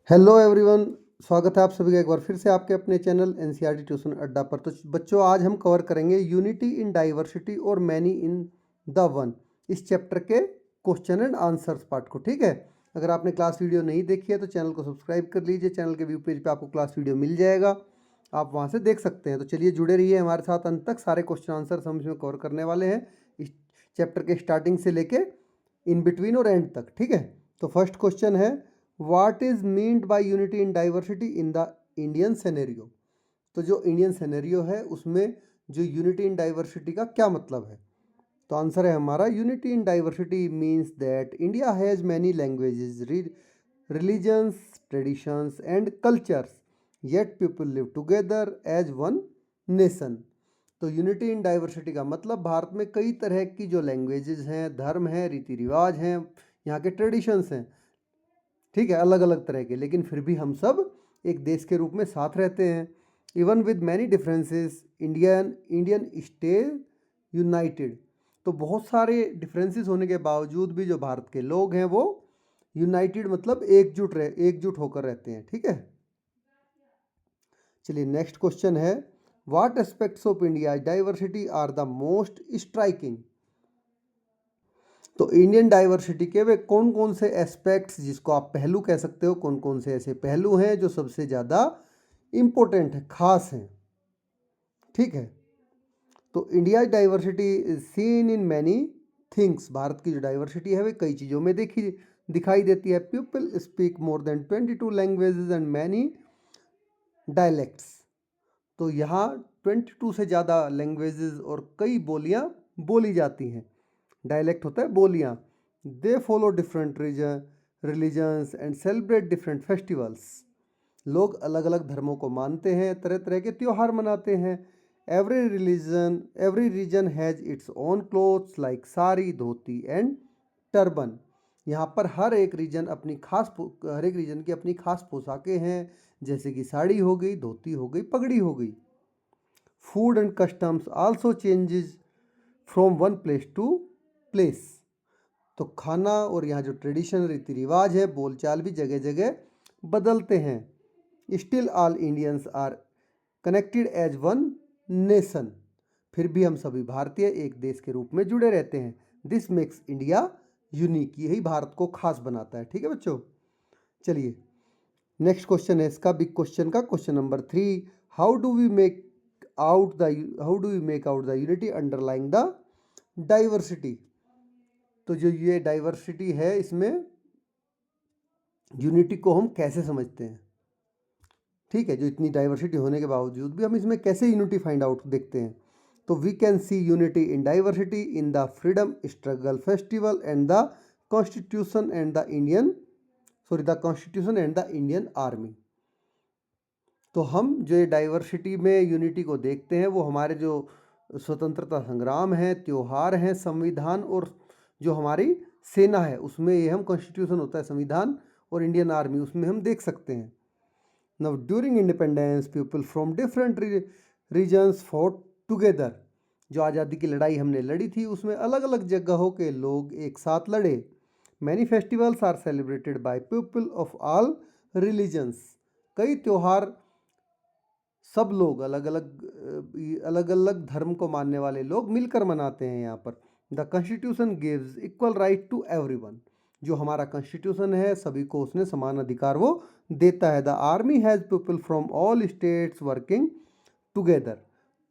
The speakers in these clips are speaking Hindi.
Hello everyone. स्वागत है आप सभी का एक बार फिर से आपके अपने चैनल एनसीईआरटी ट्यूशन अड्डा पर। तो बच्चों, आज हम कवर करेंगे यूनिटी इन डाइवर्सिटी और मैनी इन द वन, इस चैप्टर के क्वेश्चन एंड आंसर्स पार्ट को। ठीक है, अगर आपने क्लास वीडियो नहीं देखी है तो चैनल को सब्सक्राइब कर लीजिए। चैनल के व्यू पेज पे आपको क्लास वीडियो मिल जाएगा, आप वहाँ से देख सकते हैं। तो चलिए जुड़े रहिए हमारे साथ अंत तक। सारे क्वेश्चन आंसर हम इसमें कवर करने वाले हैं, इस चैप्टर के स्टार्टिंग से लेके इन बिटवीन और एंड तक। ठीक है, तो फर्स्ट क्वेश्चन है, what is meant by unity in diversity in the Indian scenario. तो जो इंडियन सिनेरियो है उसमें जो यूनिटी इन डाइवर्सिटी का क्या मतलब है। तो आंसर है हमारा, unity in diversity means that India has many languages, religions, traditions and cultures, yet people live together as one nation. तो यूनिटी इन डाइवर्सिटी का मतलब भारत में कई तरह की जो लैंग्वेजेस हैं, धर्म हैं, रीति रिवाज हैं, यहाँ के ट्रेडिशंस हैं, ठीक है, अलग अलग तरह के, लेकिन फिर भी हम सब एक देश के रूप में साथ रहते हैं। Even with many differences Indian stay United. तो बहुत सारे डिफरेंसेस होने के बावजूद भी जो भारत के लोग हैं वो यूनाइटेड मतलब एकजुट होकर रहते हैं। ठीक है, चलिए नेक्स्ट क्वेश्चन है, what aspects of India diversity are the most striking. तो इंडियन डाइवर्सिटी के वे कौन कौन से एस्पेक्ट्स, जिसको आप पहलू कह सकते हो, कौन कौन से ऐसे पहलू हैं जो सबसे ज़्यादा इम्पोर्टेंट है, खास हैं। ठीक है, तो India diversity is seen in many things. Bharat की जो डाइवर्सिटी है वे कई चीज़ों में दिखाई देती है। People speak more than 22 languages and many dialects. तो यहाँ 22 से ज़्यादा लैंग्वेजेस और कई बोलियाँ बोली जाती हैं। डायलेक्ट होता है बोलियाँ। They follow different religions and celebrate different festivals. लोग अलग अलग धर्मों को मानते हैं, तरह तरह के त्यौहार मनाते हैं। Every region has its own clothes like sari, dhoti and turban. यहाँ पर हर एक रीजन की अपनी खास पोशाकें हैं, जैसे कि साड़ी हो गई, धोती हो गई, पगड़ी हो गई। Food and customs also changes from one place to place. तो खाना और यहाँ जो ट्रेडिशन, रीति रिवाज है, बोलचाल भी जगह जगह बदलते हैं। Still all Indians are connected as one nation. फिर भी हम सभी भारतीय एक देश के रूप में जुड़े रहते हैं। This makes India unique. यही भारत को खास बनाता है। ठीक है बच्चों, चलिए नेक्स्ट क्वेश्चन है इसका, बिग क्वेश्चन का question number 3, how do we make out the unity underlying the diversity. तो जो ये डाइवर्सिटी है इसमें यूनिटी को हम कैसे समझते हैं। ठीक है, जो इतनी डाइवर्सिटी होने के बावजूद भी हम इसमें कैसे यूनिटी फाइंड आउट देखते हैं। तो we can see unity in diversity in the freedom struggle festival and the constitution and the Indian army. तो हम जो ये डाइवर्सिटी में यूनिटी को देखते हैं वो हमारे जो स्वतंत्रता संग्राम है, त्योहार हैं, संविधान और जो हमारी सेना है उसमें ये हम कॉन्स्टिट्यूशन होता है संविधान, और इंडियन आर्मी उसमें हम देख सकते हैं। Now during independence people from different regions fought together. जो आज़ादी की लड़ाई हमने लड़ी थी उसमें अलग अलग जगहों के लोग एक साथ लड़े। Many festivals are celebrated by people of all religions. कई त्यौहार सब लोग अलग अलग धर्म को मानने वाले लोग मिलकर मनाते हैं यहाँ पर। The constitution gives equal right to everyone. जो हमारा कॉन्स्टिट्यूशन है सभी को उसने समान अधिकार वो देता है। The army has people from all states working together.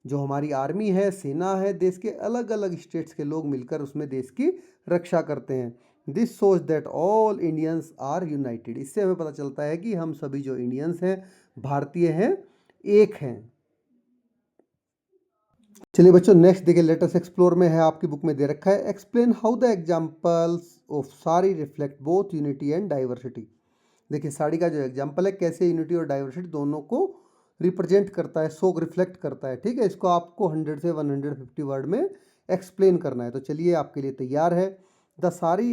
जो हमारी आर्मी है, सेना है, देश के अलग अलग स्टेट्स के लोग मिलकर उसमें देश की रक्षा करते हैं। This shows that all Indians are united. इससे हमें पता चलता है कि हम सभी जो इंडियंस हैं, भारतीय हैं, एक हैं। चलिए बच्चों नेक्स्ट देखिए, लेटेस्ट एक्सप्लोर में है, आपकी बुक में दे रखा है, explain how the examples of sari reflect both unity and diversity. देखिए साड़ी का जो एग्जांपल है कैसे यूनिटी और डाइवर्सिटी दोनों को रिप्रेजेंट करता है, शो रिफ्लेक्ट करता है। ठीक है, इसको आपको 100 से 150 वर्ड में एक्सप्लेन करना है। तो चलिए आपके लिए तैयार है। The sari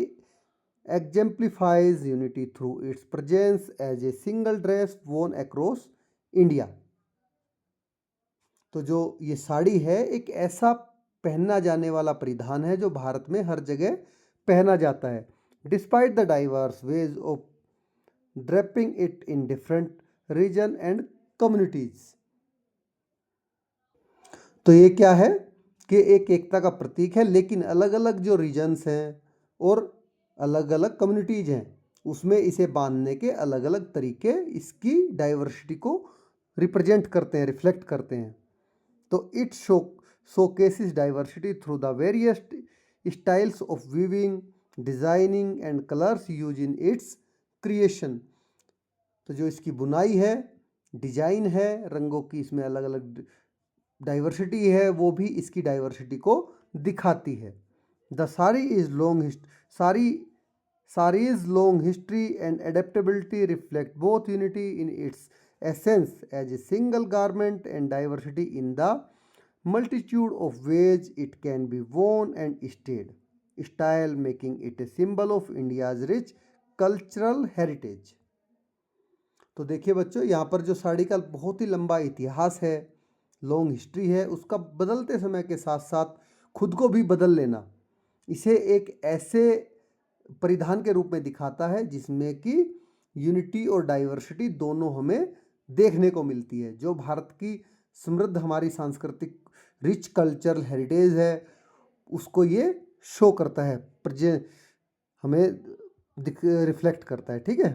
exemplifies unity through its presence as a single dress worn across India. तो जो ये साड़ी है एक ऐसा पहनना जाने वाला परिधान है जो भारत में हर जगह पहना जाता है। Despite the diverse ways of draping it in different region and communities. तो ये क्या है कि एक एकता का प्रतीक है, लेकिन अलग अलग जो रीजन्स हैं और अलग अलग कम्युनिटीज हैं उसमें इसे बांधने के अलग अलग तरीके इसकी डाइवर्सिटी को रिप्रेजेंट करते हैं, रिफ्लेक्ट करते हैं। तो it showcases diversity through the various styles of weaving, designing and colours use in its creation. तो जो इसकी बुनाई है, डिजाइन है, रंगों की इसमें अलग अलग डाइवर्सिटी है, वो भी इसकी डाइवर्सिटी को दिखाती है। The sari's long history and adaptability reflect both unity in its essence as a single garment and diversity in the multitude of ways it can be worn and style, making it a symbol of India's rich cultural heritage। तो देखिए बच्चों, यहाँ पर जो साड़ी का बहुत ही लंबा इतिहास है, लॉन्ग हिस्ट्री है, उसका बदलते समय के साथ साथ खुद को भी बदल लेना इसे एक ऐसे परिधान के रूप में दिखाता है जिसमें कि यूनिटी और डाइवर्सिटी दोनों हमें देखने को मिलती है। जो भारत की समृद्ध हमारी सांस्कृतिक रिच कल्चरल हेरिटेज है उसको ये शो करता है, हमें रिफ्लेक्ट करता है। ठीक है,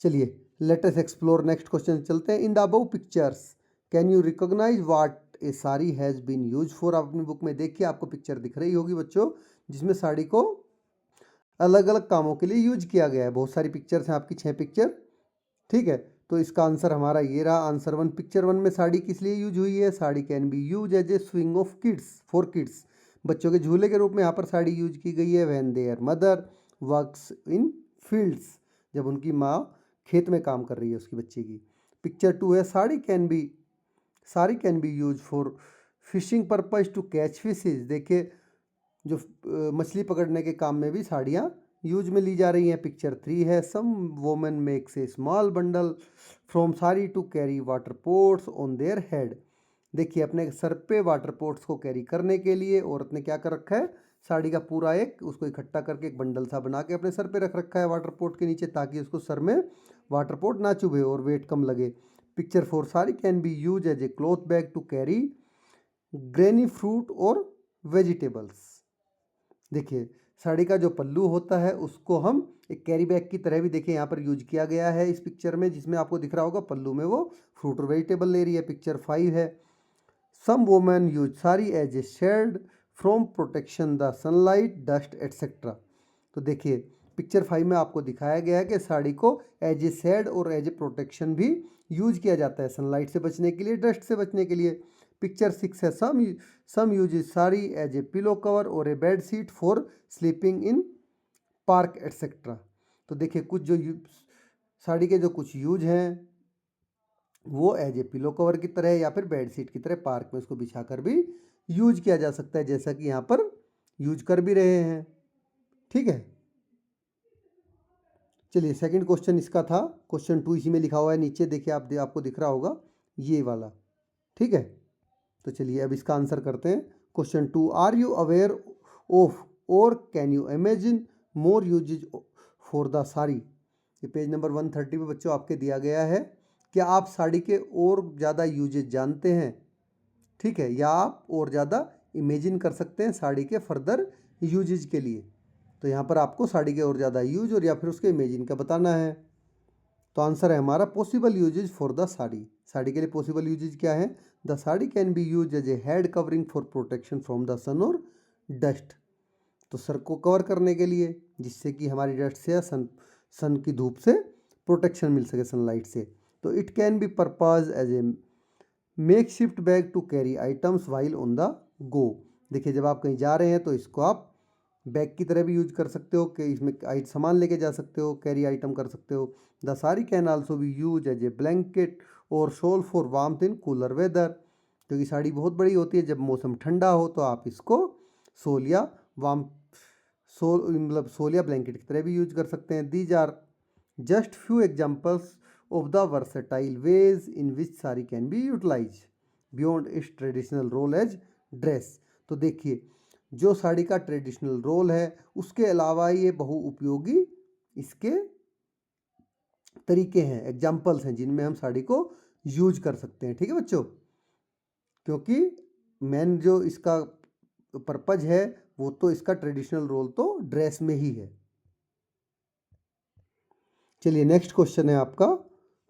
चलिए let us explore next question चलते हैं। In the above pictures can you recognise what a sari has been use for. आप अपनी बुक में देखिए, आपको पिक्चर दिख रही होगी बच्चों, जिसमें साड़ी को अलग अलग कामों के लिए यूज किया गया है। बहुत सारी पिक्चर्स हैं, आपकी 6 पिक्चर। ठीक है, तो इसका आंसर हमारा ये रहा, आंसर 1। पिक्चर 1 में साड़ी किस लिए यूज हुई है? Sari can be use as a swing of kids, for kids, बच्चों के झूले के रूप में यहाँ पर साड़ी यूज की गई है। When there mother works in fields, जब उनकी माँ खेत में काम कर रही है उसकी बच्चे की। पिक्चर 2 है sari can be use for fishing purpose to catch fishes. देखिए, जो मछली पकड़ने के काम में भी साड़ियाँ यूज में ली जा रही हैं। पिक्चर 3 है some women makes a small bundle from sari to carry water pots on their head. देखिए, अपने सर पे वाटर पोट्स को कैरी करने के लिए औरत ने क्या कर रखा है, साड़ी का पूरा एक उसको इकट्ठा करके एक बंडल सा बना के अपने सर पे रख रखा है वाटर पोट के नीचे, ताकि उसको सर में वाटर पोट ना चुभे और वेट कम लगे। Picture 4 sari can be use as a cloth bag to carry grainy fruit और वेजिटेबल्स। देखिए, साड़ी का जो पल्लू होता है उसको हम एक कैरी बैग की तरह भी देखिए यहाँ पर यूज किया गया है इस पिक्चर में, जिसमें आपको दिख रहा होगा पल्लू में वो फ्रूट और वेजिटेबल ले रही है। पिक्चर 5 है some women use sari as a shield from protection the sunlight dust etcetera. तो देखिए, पिक्चर 5 में आपको दिखाया गया है कि साड़ी को एज ए शेड और एज ए प्रोटेक्शन भी यूज किया जाता है, सनलाइट से बचने के लिए, डस्ट से बचने के लिए। पिक्चर 6 है some uses sari as a pillow cover और a bed sheet for sleeping in park etcetera. तो देखिए, कुछ जो साड़ी के जो कुछ यूज हैं वो एज ए पिलो कवर की तरह या फिर बेड सीट की तरह पार्क में उसको बिछाकर भी यूज किया जा सकता है, जैसा कि यहाँ पर यूज कर भी रहे हैं। ठीक है, चलिए सेकंड क्वेश्चन इसका था, क्वेश्चन 2 इसी में लिखा हुआ है नीचे, देखिए आपको दिख रहा होगा ये वाला। ठीक है, तो चलिए अब इसका आंसर करते हैं। Question 2, are you aware of और can you imagine more usages for the sari. ये पेज नंबर 130 पे बच्चों आपके दिया गया है। क्या आप साड़ी के और ज़्यादा यूजेज जानते हैं? ठीक है, या आप और ज़्यादा इमेजिन कर सकते हैं साड़ी के फर्दर यूजेज के लिए। तो यहाँ पर आपको साड़ी के और ज़्यादा यूज और या फिर उसके इमेजिन का बताना है। तो आंसर है हमारा possible usages for the sari. Sari के लिए पॉसिबल यूजेज क्या है? The sari can be use as a head covering for protection from the sun और डस्ट। तो सर को कवर करने के लिए, जिससे कि हमारी डस्ट से या सन की धूप से प्रोटेक्शन मिल सके, सनलाइट से। तो it can be purpose as a makeshift bag to carry items while on the go. देखिए, जब आप कहीं जा रहे हैं तो इसको आप बैग की तरह भी यूज कर सकते हो कि इसमें सामान लेके जा सकते हो, कैरी आइटम कर सकते हो। The sari can also be use as a blanket और shawl for warmth in cooler weather. क्योंकि साड़ी बहुत बड़ी होती है, जब मौसम ठंडा हो तो आप इसको सोल या सोल या ब्लैंकेट की तरह भी यूज कर सकते हैं। These are just few examples of the versatile ways in which sari can be utilise beyond its traditional role as dress. तो देखिए, जो साड़ी का ट्रेडिशनल रोल है उसके अलावा ये बहुउपयोगी इसके तरीके हैं, एग्जाम्पल्स हैं जिनमें हम साड़ी को यूज कर सकते हैं। ठीक है बच्चों, क्योंकि मेन जो इसका पर्पज है वो तो इसका ट्रेडिशनल रोल तो ड्रेस में ही है। चलिए नेक्स्ट क्वेश्चन है आपका,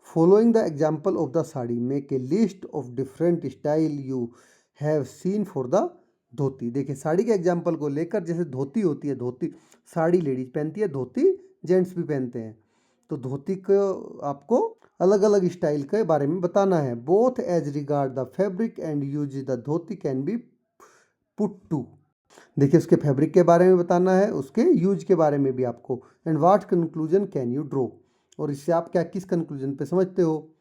following the example of the sari make a list of different style you have seen for the dhoti. देखिए साड़ी के एग्जाम्पल को लेकर, जैसे धोती होती है, धोती साड़ी लेडीज पहनती है, धोती जेंट्स भी पहनते हैं, तो धोती को आपको अलग अलग स्टाइल के बारे में बताना है। Both as regard the fabric and use the dhoti can be put to. देखिए उसके फैब्रिक के बारे में बताना है, उसके यूज के बारे में भी आपको। And what conclusion can you draw, और इससे आप क्या किस कंक्लूजन पे समझते हो।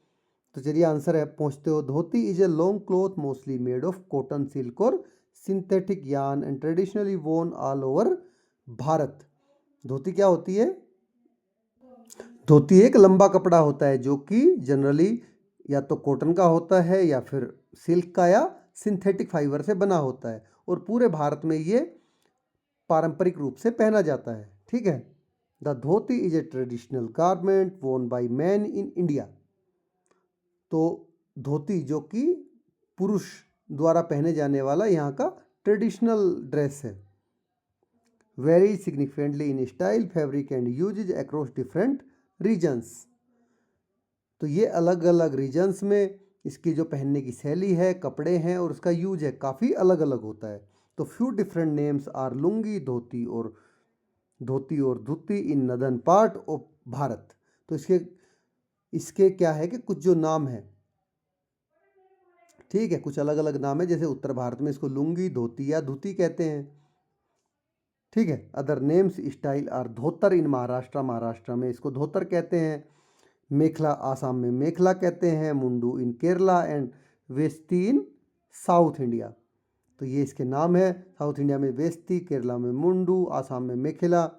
तो चलिए आंसर है, पहुंचते हो। Dhoti is a long cloth mostly made of cotton, silk और synthetic yarn and traditionally worn all over Bharat. Dhoti क्या होती है? धोती एक लंबा कपड़ा होता है जो कि जनरली या तो कॉटन का होता है या फिर सिल्क का या सिंथेटिक फाइबर से बना होता है, और पूरे भारत में ये पारंपरिक रूप से पहना जाता है। ठीक है, the dhoti is A traditional garment worn by man in India. तो धोती जो कि पुरुष द्वारा पहने जाने वाला यहाँ का ट्रेडिशनल ड्रेस है। Very significantly in style, fabric and usages across different regions. तो ये अलग अलग रीजन्स में इसकी जो पहनने की शैली है, कपड़े हैं और उसका यूज है, काफ़ी अलग अलग होता है। तो few different names are lungi, dhoti और dhuti in northern part of Bharat. तो इसके क्या है कि कुछ जो नाम है, ठीक है, कुछ अलग अलग नाम है। जैसे उत्तर भारत में इसको लुंगी, धोती या धुती कहते हैं। ठीक है, अदर नेम्स स्टाइल आर धोतर इन महाराष्ट्र में इसको धोतर कहते हैं। मेखला आसाम में मेखला कहते हैं। Mundu in Kerala and veshti in south India. तो ये इसके नाम है। साउथ इंडिया में वेस्ती, केरला में मुंडू, आसाम में मेखला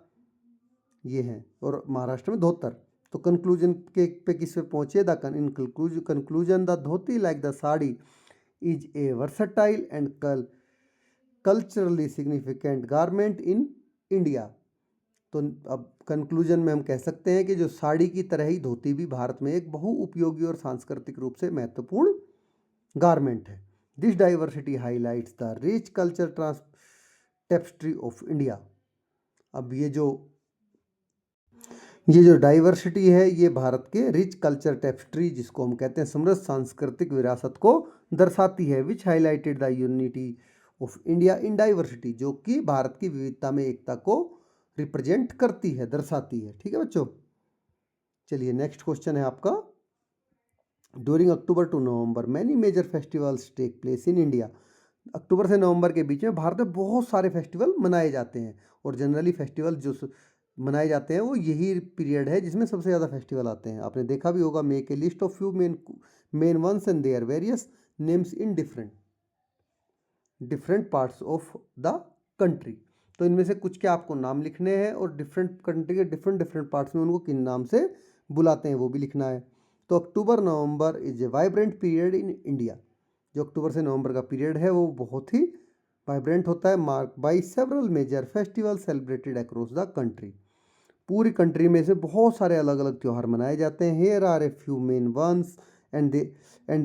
ये हैं, और महाराष्ट्र में धोतर। तो कंक्लूजन के पे किस पे पहुंचे? The in conclusion the dhoti like the sari is a versatile and culturally significant garment in India. तो अब कंक्लूजन में हम कह सकते हैं कि जो साड़ी की तरह ही धोती भी भारत में एक बहुउपयोगी और सांस्कृतिक रूप से महत्वपूर्ण गारमेंट है। This diversity highlights the rich culture tapestry of India. अब ये जो डाइवर्सिटी है ये भारत के रिच कल्चर टेपेस्ट्री, जिसको हम कहते हैं समृद्ध सांस्कृतिक विरासत को दर्शाती है। Which highlighted the unity of India in diversity, जो कि भारत की विविधता में एकता को रिप्रेजेंट करती है, दर्शाती है। ठीक है बच्चों, चलिए नेक्स्ट क्वेश्चन है आपका, during October to November many major festivals take place in India. October से नवंबर के बीच में भारत में बहुत सारे फेस्टिवल मनाए जाते हैं, और जनरली फेस्टिवल जो मनाए जाते हैं वो यही पीरियड है जिसमें सबसे ज़्यादा फेस्टिवल आते हैं। आपने देखा भी होगा, make a list of few main ones and their various names in different parts of the country. तो इनमें से कुछ के आपको नाम लिखने हैं, और डिफरेंट कंट्री के डिफरेंट पार्ट्स में उनको किन नाम से बुलाते हैं वो भी लिखना है। तो October November is a vibrant period in India. जो अक्टूबर से नवंबर का पीरियड है वो बहुत ही वाइब्रेंट होता है। Mark by several major festival celebrated across the country. पूरी कंट्री में से बहुत सारे अलग अलग त्यौहार मनाए जाते हैं। Here are a few main ones and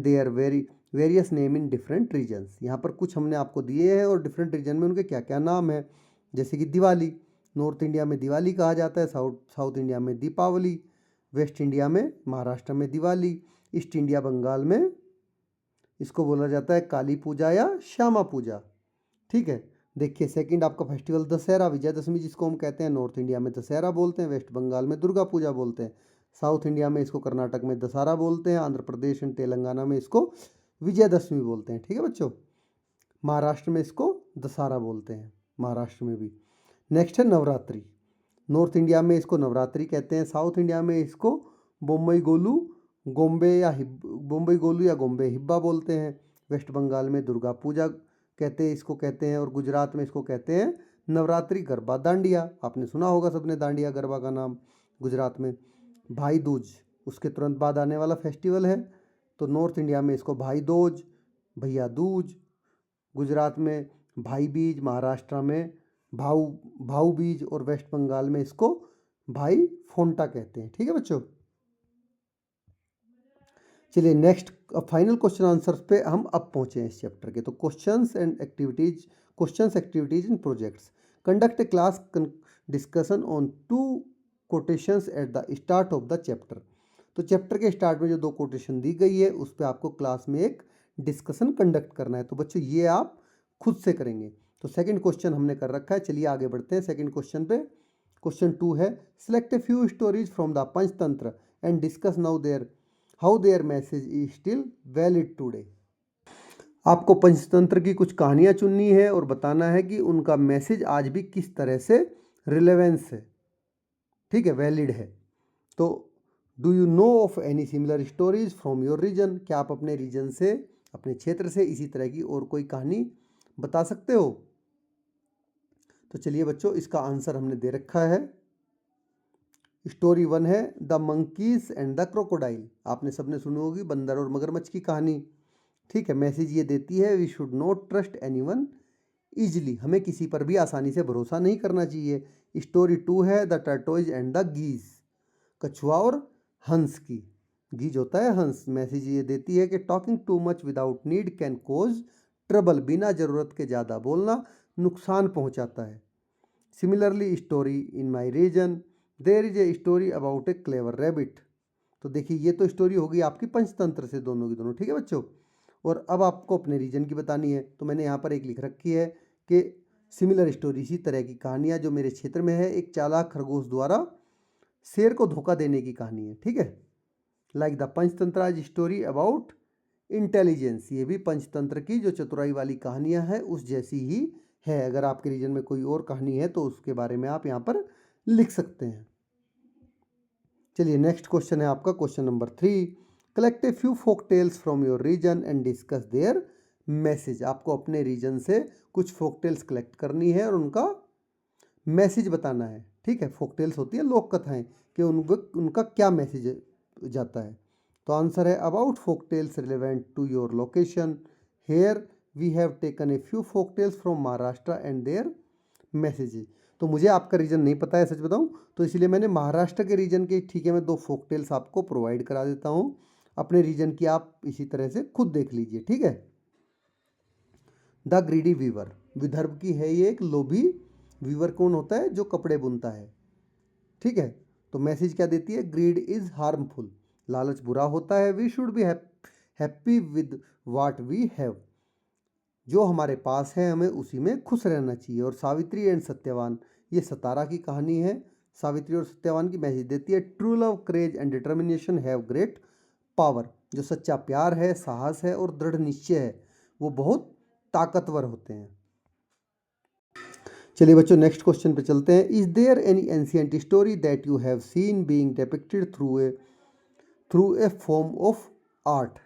they are various name in different regions. यहाँ पर कुछ हमने आपको दिए हैं और डिफरेंट रीजन में उनके क्या क्या नाम है। जैसे कि दिवाली, नॉर्थ इंडिया में दिवाली कहा जाता है, साउथ इंडिया में दीपावली, वेस्ट इंडिया में महाराष्ट्र में दिवाली, ईस्ट इंडिया बंगाल में इसको बोला जाता है काली पूजा या श्यामा पूजा। ठीक है, देखिए सेकंड आपका फेस्टिवल दशहरा, विजयदशमी जिसको हम कहते हैं, नॉर्थ इंडिया में दशहरा बोलते हैं, वेस्ट बंगाल में दुर्गा पूजा बोलते हैं, साउथ इंडिया में इसको कर्नाटक में दशहरा बोलते हैं, आंध्र प्रदेश एंड तेलंगाना में इसको विजयदशमी बोलते हैं। ठीक है बच्चों, महाराष्ट्र में इसको दशहरा बोलते हैं, महाराष्ट्र में भी। नेक्स्ट है नवरात्रि, नॉर्थ इंडिया में इसको नवरात्रि कहते हैं, साउथ इंडिया में इसको बोम्बई गोलू या गोम्बे हिब्बा बोलते हैं, वेस्ट बंगाल में दुर्गा पूजा इसको कहते हैं, और गुजरात में इसको कहते हैं नवरात्रि गरबा दांडिया। आपने सुना होगा सबने दांडिया गरबा का नाम। गुजरात में भाई दूज उसके तुरंत बाद आने वाला फेस्टिवल है, तो नॉर्थ इंडिया में इसको भाई दूज, भैया दूज, गुजरात में भाई बीज, महाराष्ट्र में भाऊ बीज, और वेस्ट बंगाल में इसको भाई फोंटा कहते हैं। ठीक है बच्चों, चलिए नेक्स्ट फाइनल क्वेश्चन आंसर्स पे हम अब पहुंचे हैं इस चैप्टर के। तो questions activities in projects, conduct a class discussion on 2 quotations at the start of the chapter. तो चैप्टर के स्टार्ट में जो 2 कोटेशन दी गई है उस पर आपको क्लास में एक डिस्कशन कंडक्ट करना है। तो बच्चों ये आप खुद से करेंगे। तो सेकंड क्वेश्चन हमने कर रखा है, चलिए आगे बढ़ते हैं सेकंड क्वेश्चन पे। क्वेश्चन 2 है, select a few stories from the Panchatantra and discuss now there how their message is still valid today. आपको पंचतंत्र की कुछ कहानियां चुननी है और बताना है कि उनका मैसेज आज भी किस तरह से रिलेवेंस है, ठीक है, वैलिड है। तो do you know of any similar stories from your region, क्या आप अपने रीजन से, अपने क्षेत्र से इसी तरह की और कोई कहानी बता सकते हो। तो चलिए बच्चों, इसका आंसर हमने दे रखा है। स्टोरी 1 है the monkeys and the crocodile. आपने सबने सुनी होगी बंदर और मगरमच्छ की कहानी। ठीक है, मैसेज ये देती है we should not trust anyone easily, हमें किसी पर भी आसानी से भरोसा नहीं करना चाहिए। स्टोरी 2 है द टर्टोइज एंड द गीज, कछुआ और हंस की। गीज होता है हंस। मैसेज ये देती है कि talking too much without need can cause trouble, बिना ज़रूरत के ज़्यादा बोलना नुकसान पहुंचाता है। Similarly story in my region there is a story about a clever rabbit. तो देखिए ये तो स्टोरी होगी आपकी पंचतंत्र से दोनों की दोनों। ठीक है बच्चों, और अब आपको अपने रीजन की बतानी है। तो मैंने यहाँ पर एक लिख रखी है कि सिमिलर स्टोरी, इसी तरह की कहानियाँ जो मेरे क्षेत्र में है। एक चालाक खरगोश द्वारा शेर को धोखा देने की कहानी है। ठीक है, like the Panchatantra story about intelligence, ये भी पंचतंत्र की जो चतुराई वाली कहानियाँ हैं उस जैसी ही है। अगर आपके रीजन में कोई और कहानी है तो उसके बारे में आप यहाँ पर लिख सकते हैं। चलिए नेक्स्ट क्वेश्चन है आपका question number 3, collect a few folk tales from your region and discuss their message. आपको अपने रीजन से कुछ फोक टेल्स कलेक्ट करनी है और उनका मैसेज बताना है। ठीक है, फोक टेल्स होती है लोक कथाएं, कि उनका क्या मैसेज जाता है। तो आंसर है about folk tales relevant to your location, here we have taken a few folk tales from Maharashtra and their messages. तो मुझे आपका रीजन नहीं पता है सच बताऊं, तो इसलिए मैंने महाराष्ट्र के रीजन के, ठीक है, मैं 2 फोक टेल्स आपको प्रोवाइड करा देता हूं। अपने रीजन की आप इसी तरह से खुद देख लीजिए। ठीक है, द ग्रीडी वीवर, विदर्भ की है ये एक लोभी। वीवर कौन होता है, जो कपड़े बुनता है। ठीक है, तो मैसेज क्या देती है, ग्रीड इज हार्मफुल, लालच बुरा होता है। We should be happy with what we have, जो हमारे पास है हमें उसी में खुश रहना चाहिए। और सावित्री एंड सत्यवान, ये सतारा की कहानी है। सावित्री और सत्यवान की मैसेज देती है true love courage and determination have great power, जो सच्चा प्यार है, साहस है और दृढ़ निश्चय है, वो बहुत ताकतवर होते हैं। चलिए बच्चों नेक्स्ट क्वेश्चन पे चलते हैं। Is there any ancient story that you have seen being depicted through a form of art.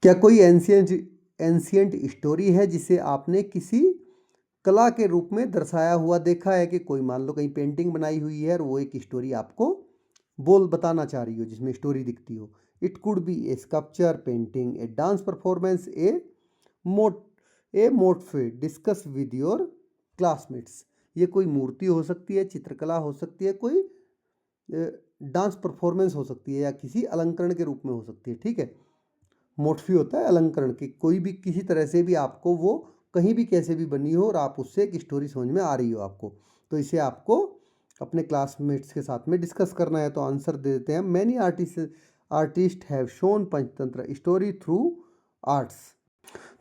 क्या कोई एंशिएंट स्टोरी है जिसे आपने किसी कला के रूप में दर्शाया हुआ देखा है, कि कोई मान लो कहीं पेंटिंग बनाई हुई है और वो एक स्टोरी आपको बताना चाह रही हो, जिसमें स्टोरी दिखती हो। It could be a sculpture, painting, a dance performance, a motif discuss with your classmates. ये कोई मूर्ति हो सकती है, चित्रकला हो सकती है, कोई डांस परफॉर्मेंस हो सकती है, या किसी अलंकरण के रूप में हो सकती है। ठीक है, मोटफी होता है अलंकरण की, कोई भी किसी तरह से भी आपको वो कहीं भी कैसे भी बनी हो और आप उससे एक स्टोरी समझ में आ रही हो आपको, तो इसे आपको अपने क्लासमेट्स के साथ में डिस्कस करना है। तो आंसर दे देते हैं, many artist have shown Panchatantra story through arts.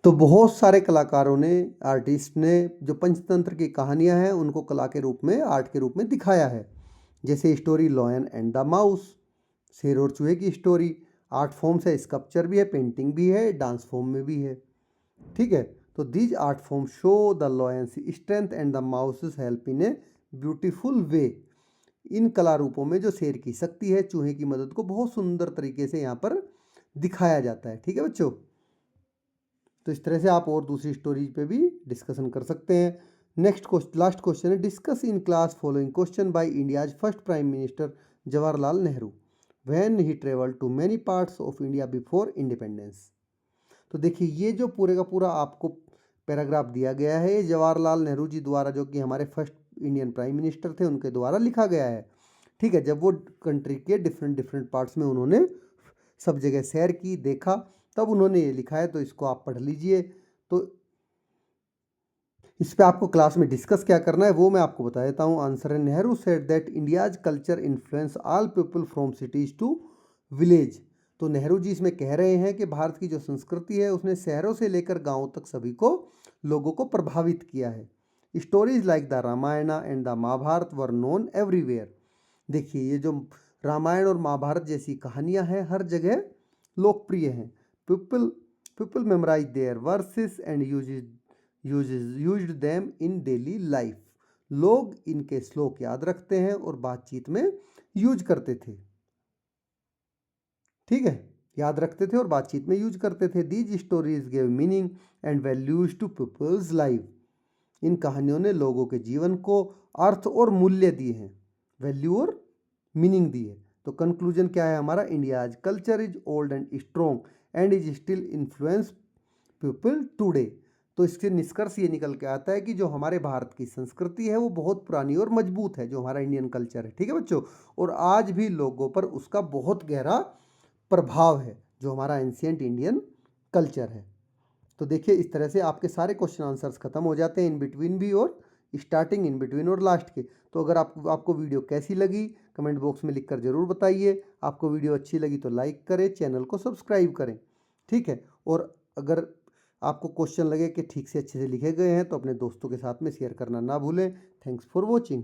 तो बहुत सारे कलाकारों ने, आर्टिस्ट ने, जो पंचतंत्र की कहानियां हैं उनको कला के रूप में, आर्ट के रूप में दिखाया है। जैसे story lion and the mouse, शेर और चूहे की स्टोरी। आर्ट फॉर्म्स है, स्कल्पचर भी है, पेंटिंग भी है, डांस फॉर्म में भी है। ठीक है, तो these art form show the lion's strength and the mouse's help in a beautiful way. इन कला रूपों में जो शेर की शक्ति है, चूहे की मदद को बहुत सुंदर तरीके से यहाँ पर दिखाया जाता है। ठीक है बच्चों, तो इस तरह से आप और दूसरी स्टोरीज पे भी डिस्कशन कर सकते हैं। नेक्स्ट क्वेश्चन, लास्ट क्वेश्चन है, discuss in class following question by India's first prime minister Jawaharlal Nehru when he travel to many parts of India before independence. तो देखिए ये जो पूरे का पूरा आपको पैराग्राफ दिया गया है, ये जवाहरलाल नेहरू जी द्वारा, जो कि हमारे फर्स्ट इंडियन प्राइम मिनिस्टर थे उनके द्वारा लिखा गया है। ठीक है, जब वो कंट्री के डिफरेंट पार्ट्स में उन्होंने सब जगह सैर की, देखा, तब उन्होंने ये लिखा है। तो इसको आप पढ़ लीजिए। तो इस पे आपको क्लास में डिस्कस क्या करना है वो मैं आपको बता देता हूँ। आंसर है, Nehru said that India's culture influence all people from cities to village. तो नेहरू जी इसमें कह रहे हैं कि भारत की जो संस्कृति है उसने शहरों से लेकर गांवों तक सभी को, लोगों को प्रभावित किया है। Stories like the Ramayana and the Mahabharata were known everywhere. देखिए, ये जो रामायण और महाभारत जैसी कहानियां हैं हर जगह लोकप्रिय हैं। People people memorise their verses and used them in daily life. लोग इनके श्लोक याद रखते हैं और बातचीत में यूज करते थे। ठीक है, याद रखते थे और बातचीत में यूज करते थे। These stories give meaning and values to people's life. इन कहानियों ने लोगों के जीवन को अर्थ और मूल्य दिए हैं, वैल्यू और मीनिंग दी है। तो कंक्लूजन क्या है हमारा, India's culture is old and strong and is still influence people today. तो इससे निष्कर्ष ये निकल के आता है कि जो हमारे भारत की संस्कृति है वो बहुत पुरानी और मजबूत है, जो हमारा इंडियन कल्चर है। ठीक है बच्चों, और आज भी लोगों पर उसका बहुत गहरा प्रभाव है, जो हमारा एंशियंट इंडियन कल्चर है। तो देखिए, इस तरह से आपके सारे क्वेश्चन आंसर्स खत्म हो जाते हैं, इन बिटवीन भी और स्टार्टिंग, इन बिटवीन और लास्ट के। तो अगर आपको वीडियो कैसी लगी कमेंट बॉक्स में लिखकर ज़रूर बताइए। आपको वीडियो अच्छी लगी तो लाइक करें, चैनल को सब्सक्राइब करें। ठीक है, और अगर आपको क्वेश्चन लगे कि ठीक से अच्छे से लिखे गए हैं तो अपने दोस्तों के साथ में शेयर करना ना भूलें। Thanks for watching.